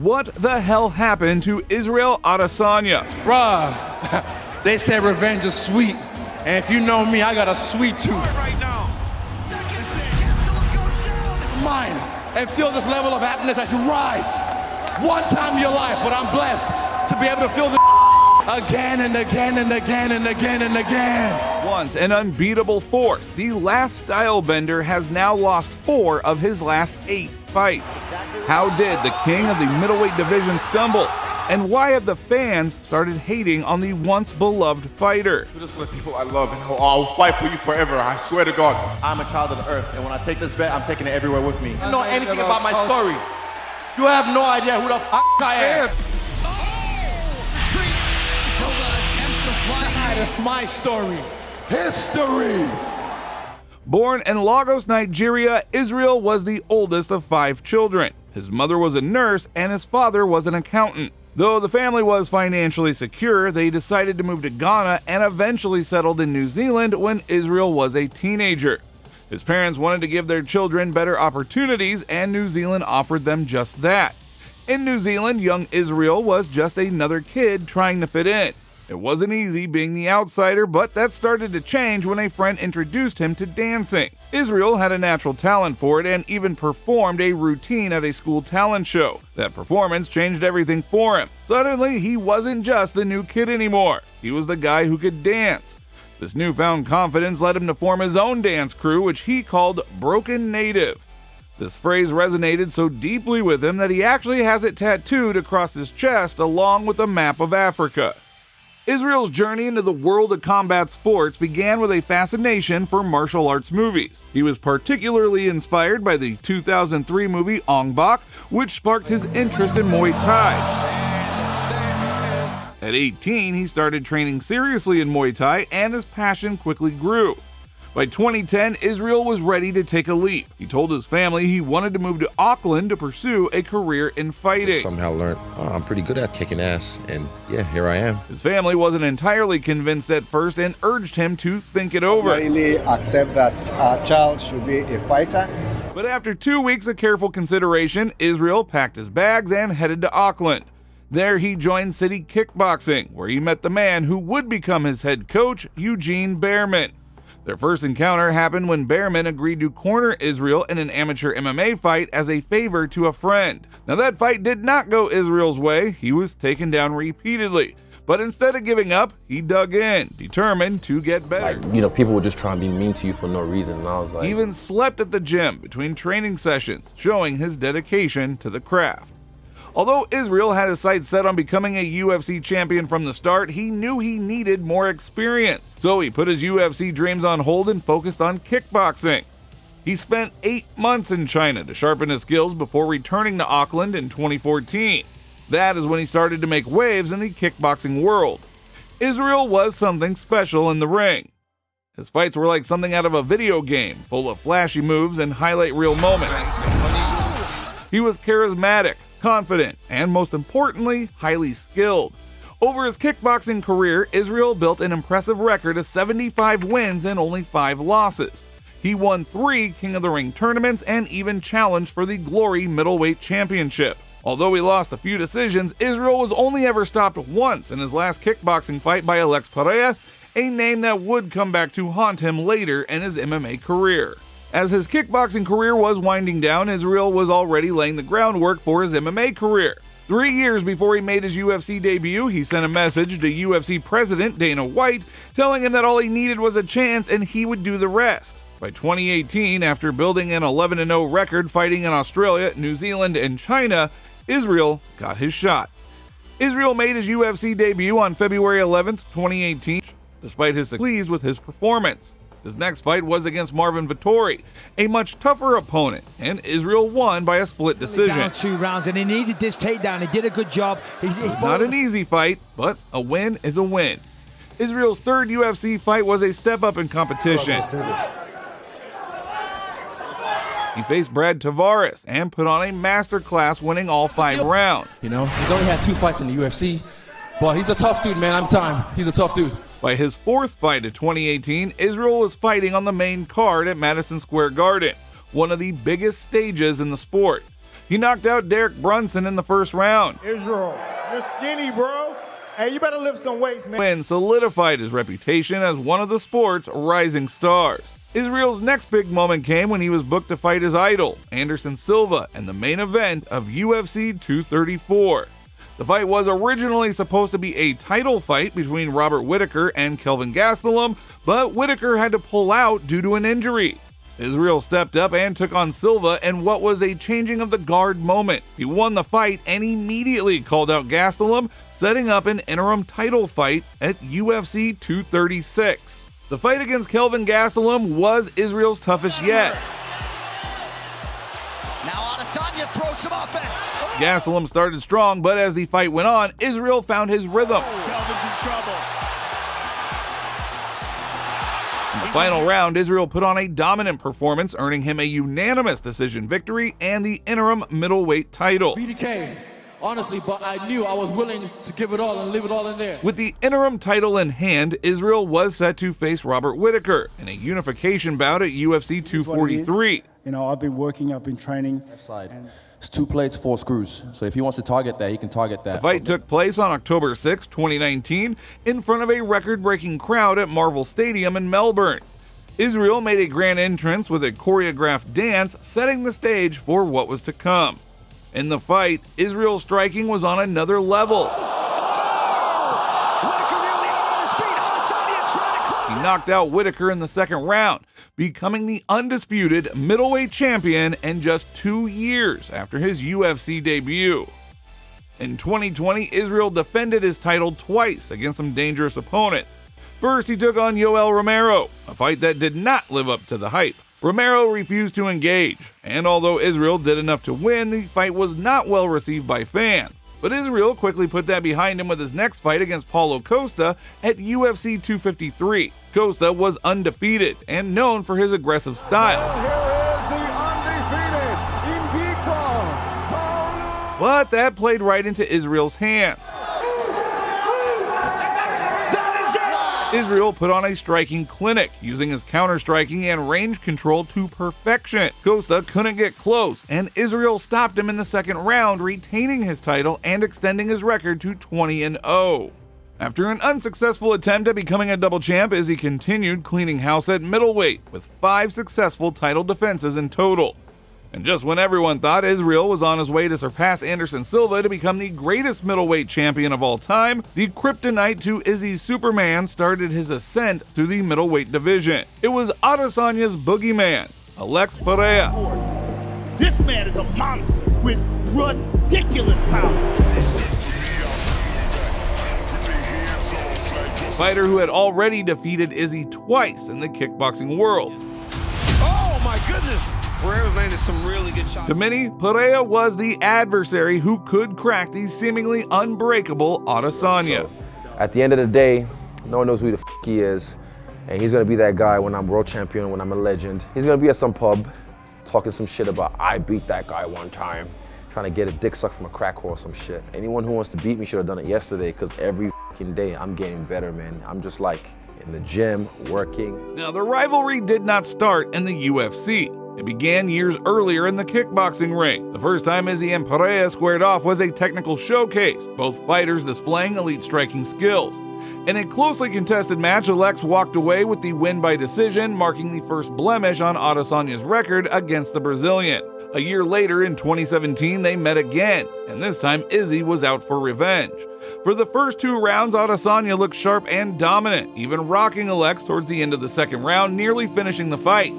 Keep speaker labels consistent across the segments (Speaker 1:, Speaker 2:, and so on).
Speaker 1: What the hell happened to Israel Adesanya?
Speaker 2: Bruh, they say revenge is sweet. And if you know me, I got a sweet tooth.
Speaker 1: Right now.
Speaker 2: Mine. And feel this level of happiness as you rise. One time in your life, but I'm blessed to be able to feel this again and again and again and again and again.
Speaker 1: Once an unbeatable force, the Last Stylebender has now lost 4 of his last 8 fights. How did the king of the middleweight division stumble? And why have the fans started hating on the once beloved fighter?
Speaker 3: Do this for the people I love, and I'll fight for you forever, I swear to God.
Speaker 4: I'm a child of the earth, and when I take this bet, I'm taking it everywhere with me.
Speaker 2: You don't know anything about my story. You have no idea who the f I am. That's my story. History.
Speaker 1: Born in Lagos, Nigeria, Israel was the oldest of 5 children. His mother was a nurse and his father was an accountant. Though the family was financially secure, they decided to move to Ghana and eventually settled in New Zealand when Israel was a teenager. His parents wanted to give their children better opportunities, and New Zealand offered them just that. In New Zealand, young Israel was just another kid trying to fit in. It wasn't easy being the outsider, but that started to change when a friend introduced him to dancing. Israel had a natural talent for it and even performed a routine at a school talent show. That performance changed everything for him. Suddenly, he wasn't just the new kid anymore. He was the guy who could dance. This newfound confidence led him to form his own dance crew, which he called Broken Native. This phrase resonated so deeply with him that he actually has it tattooed across his chest along with a map of Africa. Israel's journey into the world of combat sports began with a fascination for martial arts movies. He was particularly inspired by the 2003 movie Ong Bak, which sparked his interest in Muay Thai. At 18, he started training seriously in Muay Thai, and his passion quickly grew. By 2010, Israel was ready to take a leap. He told his family he wanted to move to Auckland to pursue a career in fighting.
Speaker 5: Somehow learned, I'm pretty good at kicking ass, and yeah, here I am.
Speaker 1: His family wasn't entirely convinced at first and urged him to think it over.
Speaker 6: I really accept that our child should be a fighter.
Speaker 1: But after 2 weeks of careful consideration, Israel packed his bags and headed to Auckland. There he joined City Kickboxing, where he met the man who would become his head coach, Eugene Behrman. Their first encounter happened when Behrman agreed to corner Israel in an amateur MMA fight as a favor to a friend. Now that fight did not go Israel's way. He was taken down repeatedly. But instead of giving up, he dug in, determined to get better.
Speaker 7: People would just try and be mean to you for no reason, and I was like...
Speaker 1: He even slept at the gym between training sessions, showing his dedication to the craft. Although Israel had his sights set on becoming a UFC champion from the start, he knew he needed more experience. So he put his UFC dreams on hold and focused on kickboxing. He spent 8 months in China to sharpen his skills before returning to Auckland in 2014. That is when he started to make waves in the kickboxing world. Israel was something special in the ring. His fights were like something out of a video game, full of flashy moves and highlight reel moments. He was charismatic, confident, and most importantly, highly skilled. Over his kickboxing career, Israel built an impressive record of 75 wins and only 5 losses. He won 3 King of the Ring tournaments and even challenged for the Glory Middleweight Championship. Although he lost a few decisions, Israel was only ever stopped once in his last kickboxing fight by Alex Pereira, a name that would come back to haunt him later in his MMA career. As his kickboxing career was winding down, Israel was already laying the groundwork for his MMA career. 3 years before he made his UFC debut, he sent a message to UFC President Dana White telling him that all he needed was a chance and he would do the rest. By 2018, after building an 11-0 record fighting in Australia, New Zealand, and China, Israel got his shot. Israel made his UFC debut on February 11th, 2018, despite his pleased with his performance. His next fight was against Marvin Vettori, a much tougher opponent, and Israel won by a split decision.
Speaker 8: Down 2 rounds, and he needed this takedown. He did a good job.
Speaker 1: Not an easy fight, but a win is a win. Israel's 3rd UFC fight was a step up in competition. He faced Brad Tavares and put on a masterclass, winning all 5 rounds.
Speaker 2: He's only had 2 fights in the UFC, but he's a tough dude, man. I'm telling you, he's a tough dude.
Speaker 1: By his 4th fight of 2018, Israel was fighting on the main card at Madison Square Garden, one of the biggest stages in the sport. He knocked out Derek Brunson in the first round.
Speaker 9: Israel, you're skinny, bro. Hey, you better lift some weights, man.
Speaker 1: Win solidified his reputation as one of the sport's rising stars. Israel's next big moment came when he was booked to fight his idol, Anderson Silva, in the main event of UFC 234. The fight was originally supposed to be a title fight between Robert Whittaker and Kelvin Gastelum, but Whittaker had to pull out due to an injury. Israel stepped up and took on Silva in what was a changing of the guard moment. He won the fight and immediately called out Gastelum, setting up an interim title fight at UFC 236. The fight against Kelvin Gastelum was Israel's toughest yet.
Speaker 10: Now Adesanya throws some offense.
Speaker 1: Gastelum started strong, but as the fight went on, Israel found his rhythm.
Speaker 10: Kelvin's in trouble.
Speaker 1: In the final round, Israel put on a dominant performance, earning him a unanimous decision victory and the interim middleweight title.
Speaker 2: BDK, honestly, but I knew I was willing to give it all and leave it all in there.
Speaker 1: With the interim title in hand, Israel was set to face Robert Whittaker in a unification bout at UFC 243.
Speaker 9: You know, I've been working, I've been training.
Speaker 4: Side. It's 2 plates, 4 screws. So if he wants to target that, he can target that.
Speaker 1: The fight took place on October 6, 2019, in front of a record-breaking crowd at Marvel Stadium in Melbourne. Israel made a grand entrance with a choreographed dance, setting the stage for what was to come. In the fight, Israel's striking was on another level. He knocked out Whittaker in the second round, becoming the undisputed middleweight champion in just 2 years after his UFC debut. In 2020, Israel defended his title twice against some dangerous opponents. First, he took on Yoel Romero, a fight that did not live up to the hype. Romero refused to engage, and although Israel did enough to win, the fight was not well received by fans. But Israel quickly put that behind him with his next fight against Paulo Costa at UFC 253. Costa was undefeated and known for his aggressive style.
Speaker 9: Here is the undefeated Invicto, Paulo.
Speaker 1: But that played right into Israel's hands. Israel put on a striking clinic, using his counter-striking and range control to perfection. Costa couldn't get close, and Israel stopped him in the second round, retaining his title and extending his record to 20-0. After an unsuccessful attempt at becoming a double champ, Izzy continued cleaning house at middleweight, with 5 successful title defenses in total. And just when everyone thought Israel was on his way to surpass Anderson Silva to become the greatest middleweight champion of all time, the kryptonite to Izzy's Superman started his ascent through the middleweight division. It was Adesanya's boogeyman, Alex Pereira.
Speaker 11: This man is a monster with ridiculous power.
Speaker 1: A fighter who had already defeated Izzy twice in the kickboxing world.
Speaker 10: Oh my goodness! Pereira's landed some really good shots.
Speaker 1: To many, Pereira was the adversary who could crack the seemingly unbreakable Adesanya.
Speaker 7: So, at the end of the day, no one knows who the f he is, and he's gonna be that guy when I'm world champion, when I'm a legend. He's gonna be at some pub, talking some shit about, I beat that guy one time, trying to get a dick sucked from a crack whore or some shit. Anyone who wants to beat me should have done it yesterday, because every fucking day I'm getting better, man. I'm just like in the gym, working.
Speaker 1: Now, the rivalry did not start in the UFC. It began years earlier in the kickboxing ring. The first time Izzy and Pereira squared off was a technical showcase, both fighters displaying elite striking skills. In a closely contested match, Alex walked away with the win by decision, marking the first blemish on Adesanya's record against the Brazilian. A year later, in 2017, they met again, and this time Izzy was out for revenge. For the first 2 rounds, Adesanya looked sharp and dominant, even rocking Alex towards the end of the second round, nearly finishing the fight.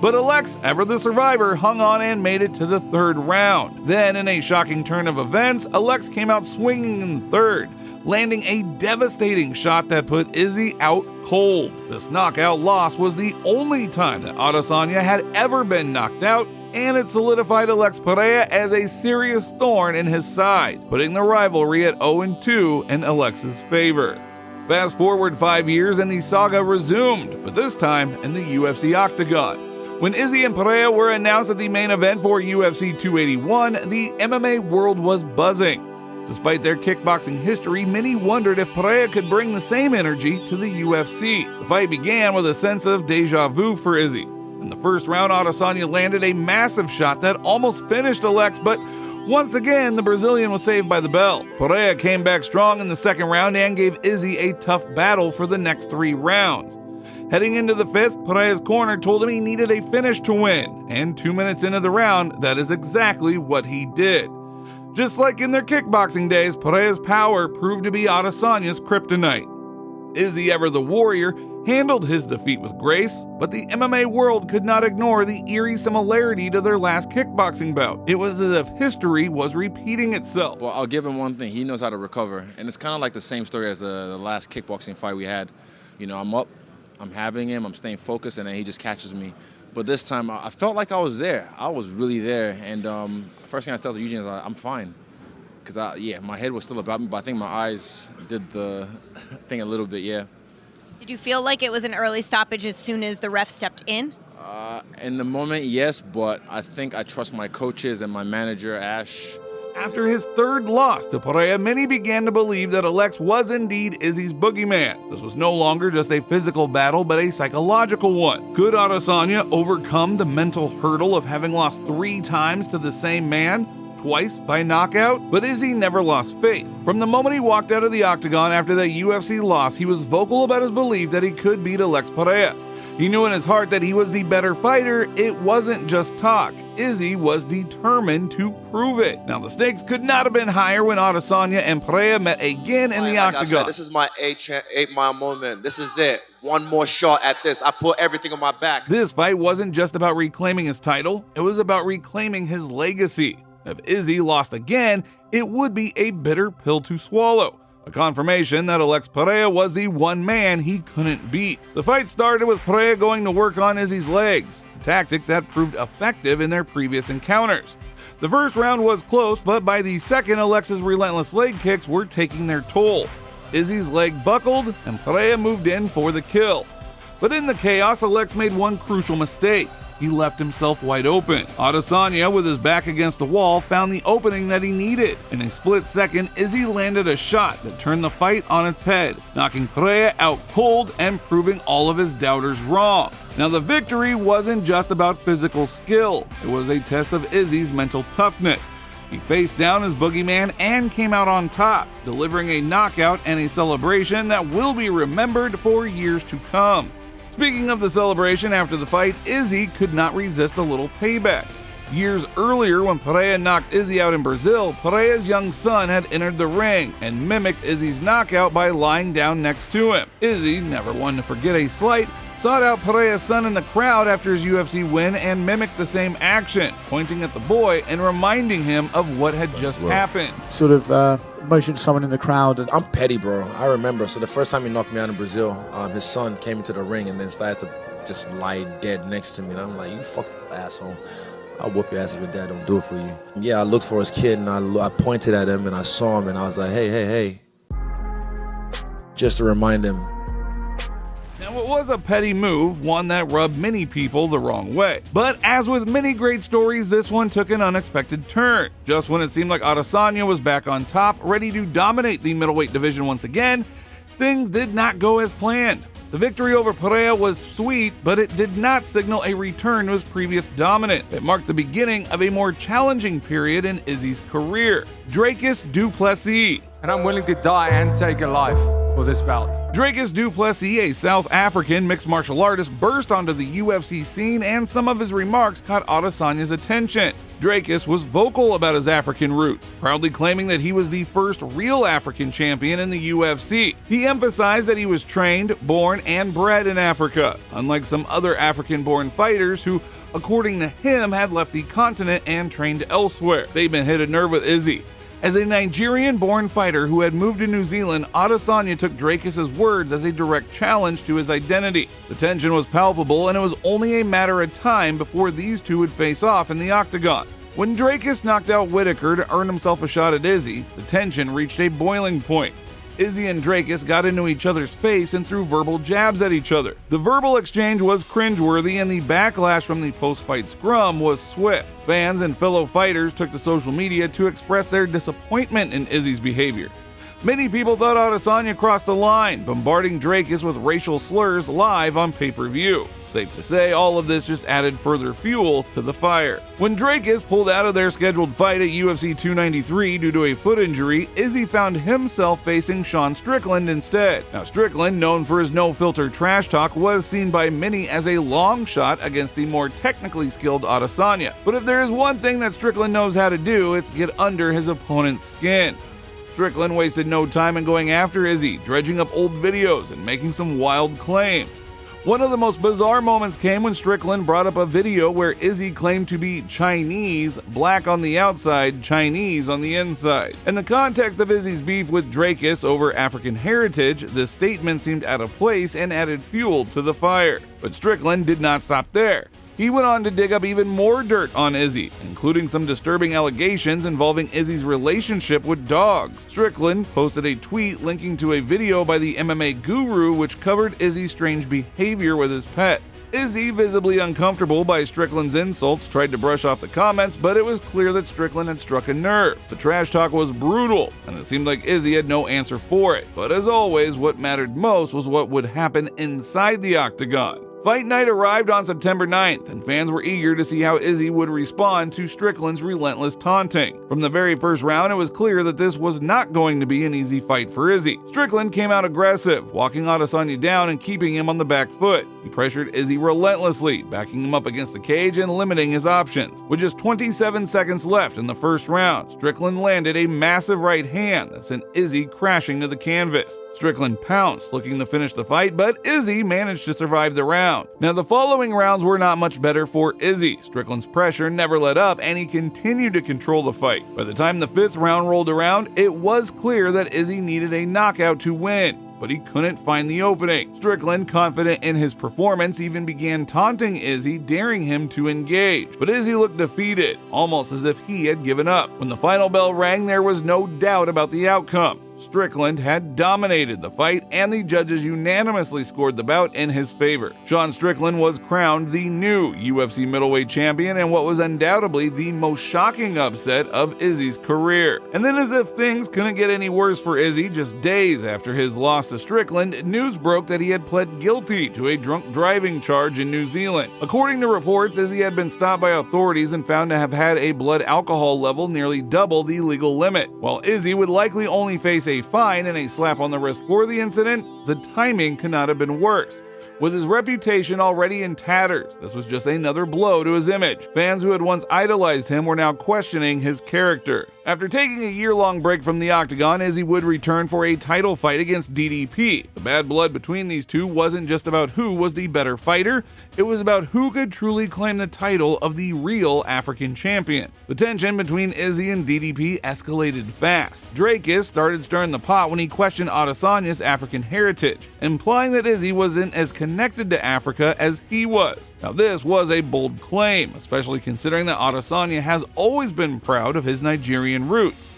Speaker 1: But Alex, ever the survivor, hung on and made it to the 3rd round. Then, in a shocking turn of events, Alex came out swinging in the 3rd, landing a devastating shot that put Izzy out cold. This knockout loss was the only time that Adesanya had ever been knocked out, and it solidified Alex Pereira as a serious thorn in his side, putting the rivalry at 0-2 in Alex's favor. Fast forward 5 years and the saga resumed, but this time in the UFC octagon. When Izzy and Pereira were announced at the main event for UFC 281, the MMA world was buzzing. Despite their kickboxing history, many wondered if Pereira could bring the same energy to the UFC. The fight began with a sense of deja vu for Izzy. In the first round, Adesanya landed a massive shot that almost finished Alex, but once again, the Brazilian was saved by the bell. Pereira came back strong in the second round and gave Izzy a tough battle for the next 3 rounds. Heading into the 5th, Pereira's corner told him he needed a finish to win, and 2 minutes into the round, that is exactly what he did. Just like in their kickboxing days, Pereira's power proved to be Adesanya's kryptonite. Izzy, ever the warrior, handled his defeat with grace, but the MMA world could not ignore the eerie similarity to their last kickboxing bout. It was as if history was repeating itself.
Speaker 12: Well, I'll give him one thing. He knows how to recover. And it's kind of like the same story as the last kickboxing fight we had. You know, I'm up, I'm having him, I'm staying focused, and then he just catches me. But this time, I felt like I was there. I was really there. And first thing I tell Eugene is I'm fine. Because, my head was still about me, but I think my eyes did the thing a little bit, yeah.
Speaker 13: Did you feel like it was an early stoppage as soon as the ref stepped in?
Speaker 12: In the moment, yes, but I think I trust my coaches and my manager, Ash.
Speaker 1: After his 3rd loss to Pereira, many began to believe that Alex was indeed Izzy's boogeyman. This was no longer just a physical battle, but a psychological one. Could Adesanya overcome the mental hurdle of having lost 3 times to the same man? Twice by knockout? But Izzy never lost faith. From the moment he walked out of the octagon after that UFC loss, he was vocal about his belief that he could beat Alex Pereira. He knew in his heart that he was the better fighter. It wasn't just talk. Izzy was determined to prove it. Now, the stakes could not have been higher when Adesanya and Pereira met again in the octagon.
Speaker 3: Said, this is my 8-mile moment. This is it. One more shot at this. I put everything on my back.
Speaker 1: This fight wasn't just about reclaiming his title. It was about reclaiming his legacy. If Izzy lost again, it would be a bitter pill to swallow. A confirmation that Alex Pereira was the one man he couldn't beat. The fight started with Pereira going to work on Izzy's legs, a tactic that proved effective in their previous encounters. The first round was close, but by the second, Alex's relentless leg kicks were taking their toll. Izzy's leg buckled, and Pereira moved in for the kill. But in the chaos, Alex made one crucial mistake. He left himself wide open. Adesanya, with his back against the wall, found the opening that he needed. In a split second, Izzy landed a shot that turned the fight on its head, knocking Pereira out cold and proving all of his doubters wrong. Now, the victory wasn't just about physical skill. It was a test of Izzy's mental toughness. He faced down his boogeyman and came out on top, delivering a knockout and a celebration that will be remembered for years to come. Speaking of the celebration after the fight, Izzy could not resist a little payback. Years earlier, when Pereira knocked Izzy out in Brazil, Pereira's young son had entered the ring and mimicked Izzy's knockout by lying down next to him. Izzy, never one to forget a slight, sought out Pereira's son in the crowd after his UFC win and mimicked the same action, pointing at the boy and reminding him of what had just happened.
Speaker 14: Sort of motioned someone in the crowd.
Speaker 5: I'm petty, bro. I remember. So the first time he knocked me out in Brazil, his son came into the ring and then started to just lie dead next to me. And I'm like, you fucking asshole. I'll whoop your ass if your dad don't do it for you. Yeah, I looked for his kid and I pointed at him and I saw him and I was like, hey. Just to remind him.
Speaker 1: Now, it was a petty move, one that rubbed many people the wrong way. But as with many great stories, this one took an unexpected turn. Just when it seemed like Adesanya was back on top, ready to dominate the middleweight division once again, things did not go as planned. The victory over Pereira was sweet, but it did not signal a return to his previous dominance. It marked the beginning of a more challenging period in Izzy's career. Dricus Du Plessis.
Speaker 15: And I'm willing to die and take a life for this belt.
Speaker 1: Dricus Du Plessis, a South African mixed martial artist, burst onto the UFC scene, and some of his remarks caught Adesanya's attention. Dricus was vocal about his African roots, proudly claiming that he was the first real African champion in the UFC. He emphasized that he was trained, born, and bred in Africa, unlike some other African-born fighters who, according to him, had left the continent and trained elsewhere. They even hit a nerve with Izzy. As a Nigerian-born fighter who had moved to New Zealand, Adesanya took Dricus' words as a direct challenge to his identity. The tension was palpable, and it was only a matter of time before these two would face off in the octagon. When Dricus knocked out Whitaker to earn himself a shot at Izzy, the tension reached a boiling point. Izzy and Dricus got into each other's face and threw verbal jabs at each other. The verbal exchange was cringeworthy, and the backlash from the post-fight scrum was swift. Fans and fellow fighters took to social media to express their disappointment in Izzy's behavior. Many people thought Adesanya crossed the line, bombarding Dricus with racial slurs live on pay-per-view. Safe to say, all of this just added further fuel to the fire. When Dricus pulled out of their scheduled fight at UFC 293 due to a foot injury, Izzy found himself facing Sean Strickland instead. Now, Strickland, known for his no-filter trash talk, was seen by many as a long shot against the more technically skilled Adesanya. But if there is one thing that Strickland knows how to do, it's get under his opponent's skin. Strickland wasted no time in going after Izzy, dredging up old videos and making some wild claims. One of the most bizarre moments came when Strickland brought up a video where Izzy claimed to be Chinese, black on the outside, Chinese on the inside. In the context of Izzy's beef with Dricus over African heritage, this statement seemed out of place and added fuel to the fire. But Strickland did not stop there. He went on to dig up even more dirt on Izzy, including some disturbing allegations involving Izzy's relationship with dogs. Strickland posted a tweet linking to a video by the MMA guru which covered Izzy's strange behavior with his pets. Izzy, visibly uncomfortable by Strickland's insults, tried to brush off the comments, but it was clear that Strickland had struck a nerve. The trash talk was brutal, and it seemed like Izzy had no answer for it. But as always, what mattered most was what would happen inside the octagon. Fight night arrived on September 9th, and fans were eager to see how Izzy would respond to Strickland's relentless taunting. From the very first round, it was clear that this was not going to be an easy fight for Izzy. Strickland came out aggressive, walking Adesanya down and keeping him on the back foot. He pressured Izzy relentlessly, backing him up against the cage and limiting his options. With just 27 seconds left in the first round, Strickland landed a massive right hand that sent Izzy crashing to the canvas. Strickland pounced, looking to finish the fight, but Izzy managed to survive the round. Now, the following rounds were not much better for Izzy. Strickland's pressure never let up, and he continued to control the fight. By the time the 5th round rolled around, it was clear that Izzy needed a knockout to win, but he couldn't find the opening. Strickland, confident in his performance, even began taunting Izzy, daring him to engage. But Izzy looked defeated, almost as if he had given up. When the final bell rang, there was no doubt about the outcome. Strickland had dominated the fight, and the judges unanimously scored the bout in his favor. Sean Strickland was crowned the new UFC Middleweight Champion in what was undoubtedly the most shocking upset of Izzy's career. And then, as if things couldn't get any worse for Izzy, just days after his loss to Strickland, news broke that he had pled guilty to a drunk driving charge in New Zealand. According to reports, Izzy had been stopped by authorities and found to have had a blood alcohol level nearly double the legal limit. While Izzy would likely only face a fine and a slap on the wrist for the incident, the timing could not have been worse. With his reputation already in tatters, this was just another blow to his image. Fans who had once idolized him were now questioning his character. After taking a year-long break from the octagon, Izzy would return for a title fight against DDP. The bad blood between these two wasn't just about who was the better fighter, it was about who could truly claim the title of the real African champion. The tension between Izzy and DDP escalated fast. Dricus started stirring the pot when he questioned Adesanya's African heritage, implying that Izzy wasn't as connected to Africa as he was. Now, this was a bold claim, especially considering that Adesanya has always been proud of his Nigerian roots.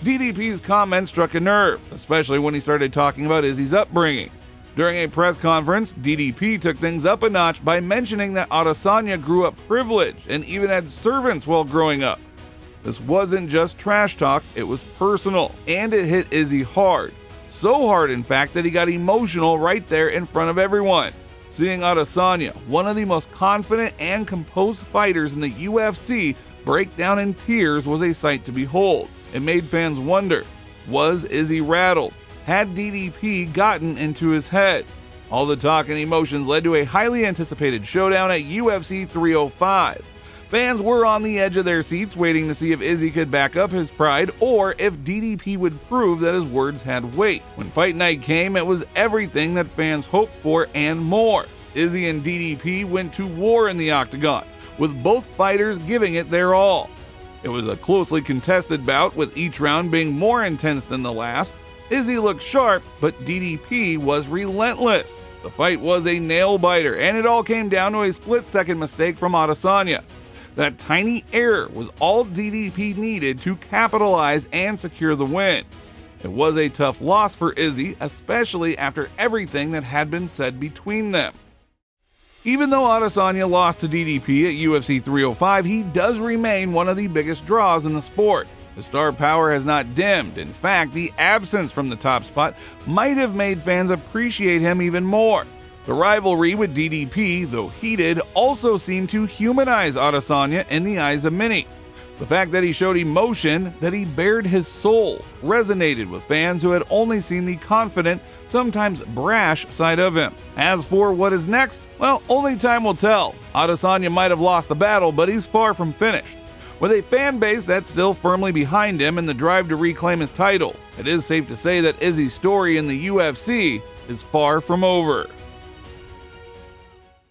Speaker 1: DDP's comment struck a nerve, especially when he started talking about Izzy's upbringing. During a press conference, DDP took things up a notch by mentioning that Adesanya grew up privileged and even had servants while growing up. This wasn't just trash talk, it was personal, and it hit Izzy hard. So hard, in fact, that he got emotional right there in front of everyone. Seeing Adesanya, one of the most confident and composed fighters in the UFC, break down in tears was a sight to behold. It made fans wonder, was Izzy rattled? Had DDP gotten into his head? All the talk and emotions led to a highly anticipated showdown at UFC 305. Fans were on the edge of their seats waiting to see if Izzy could back up his pride or if DDP would prove that his words had weight. When fight night came, it was everything that fans hoped for and more. Izzy and DDP went to war in the octagon, with both fighters giving it their all. It was a closely contested bout, with each round being more intense than the last. Izzy looked sharp, but DDP was relentless. The fight was a nail-biter, and it all came down to a split-second mistake from Adesanya. That tiny error was all DDP needed to capitalize and secure the win. It was a tough loss for Izzy, especially after everything that had been said between them. Even though Adesanya lost to DDP at UFC 305, he does remain one of the biggest draws in the sport. His star power has not dimmed. In fact, the absence from the top spot might have made fans appreciate him even more. The rivalry with DDP, though heated, also seemed to humanize Adesanya in the eyes of many. The fact that he showed emotion, that he bared his soul, resonated with fans who had only seen the confident, sometimes brash side of him. As for what is next, well, only time will tell. Adesanya might have lost the battle, but he's far from finished. With a fan base that's still firmly behind him and the drive to reclaim his title, it is safe to say that Izzy's story in the UFC is far from over.